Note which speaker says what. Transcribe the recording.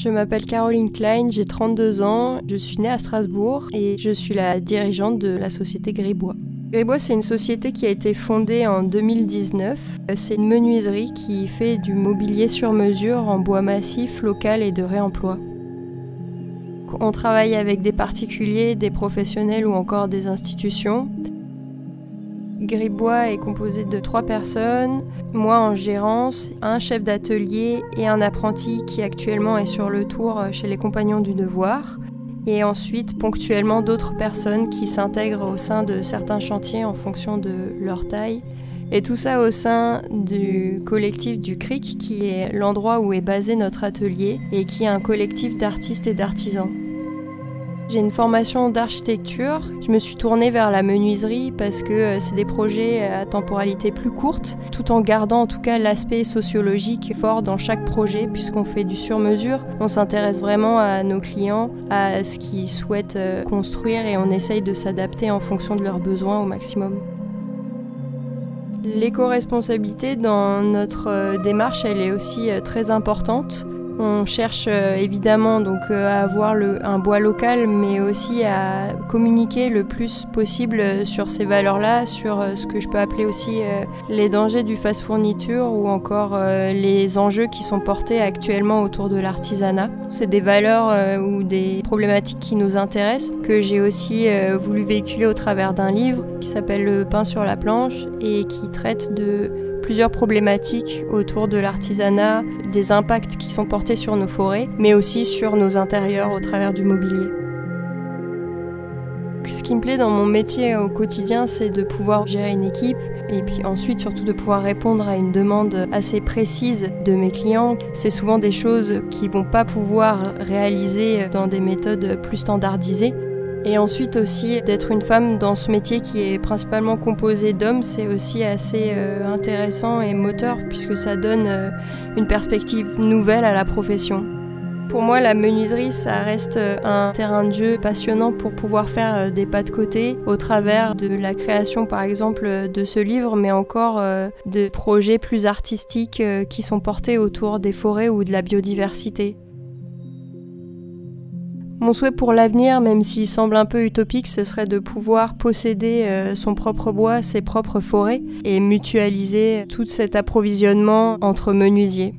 Speaker 1: Je m'appelle Caroline Klein, j'ai 32 ans, je suis née à Strasbourg et je suis la dirigeante de la société Gribois. Gribois, c'est une société qui a été fondée en 2019. C'est une menuiserie qui fait du mobilier sur mesure en bois massif, local et de réemploi. On travaille avec des particuliers, des professionnels ou encore des institutions. Gribois est composé de 3 personnes, moi en gérance, un chef d'atelier et un apprenti qui actuellement est sur le tour chez les Compagnons du Devoir. Et ensuite, ponctuellement, d'autres personnes qui s'intègrent au sein de certains chantiers en fonction de leur taille. Et tout ça au sein du collectif du CRIC, qui est l'endroit où est basé notre atelier et qui est un collectif d'artistes et d'artisans. J'ai une formation d'architecture. Je me suis tournée vers la menuiserie parce que c'est des projets à temporalité plus courte, tout en gardant en tout cas l'aspect sociologique fort dans chaque projet, puisqu'on fait du sur-mesure. On s'intéresse vraiment à nos clients, à ce qu'ils souhaitent construire et on essaye de s'adapter en fonction de leurs besoins au maximum. L'éco-responsabilité dans notre démarche, elle est aussi très importante. On cherche évidemment donc à avoir un bois local, mais aussi à communiquer le plus possible sur ces valeurs-là, sur ce que je peux appeler aussi les dangers du fast fourniture ou encore les enjeux qui sont portés actuellement autour de l'artisanat. C'est des valeurs ou des problématiques qui nous intéressent, que j'ai aussi voulu véhiculer au travers d'un livre qui s'appelle Le pain sur la planche et qui traite de plusieurs problématiques autour de l'artisanat, des impacts qui sont portés sur nos forêts, mais aussi sur nos intérieurs au travers du mobilier. Ce qui me plaît dans mon métier au quotidien, c'est de pouvoir gérer une équipe et puis ensuite surtout de pouvoir répondre à une demande assez précise de mes clients. C'est souvent des choses qu'ils ne vont pas pouvoir réaliser dans des méthodes plus standardisées. Et ensuite aussi, d'être une femme dans ce métier qui est principalement composé d'hommes, c'est aussi assez intéressant et moteur puisque ça donne une perspective nouvelle à la profession. Pour moi, la menuiserie, ça reste un terrain de jeu passionnant pour pouvoir faire des pas de côté au travers de la création, par exemple, de ce livre, mais encore de projets plus artistiques qui sont portés autour des forêts ou de la biodiversité. Mon souhait pour l'avenir, même s'il semble un peu utopique, ce serait de pouvoir posséder son propre bois, ses propres forêts et mutualiser tout cet approvisionnement entre menuisiers.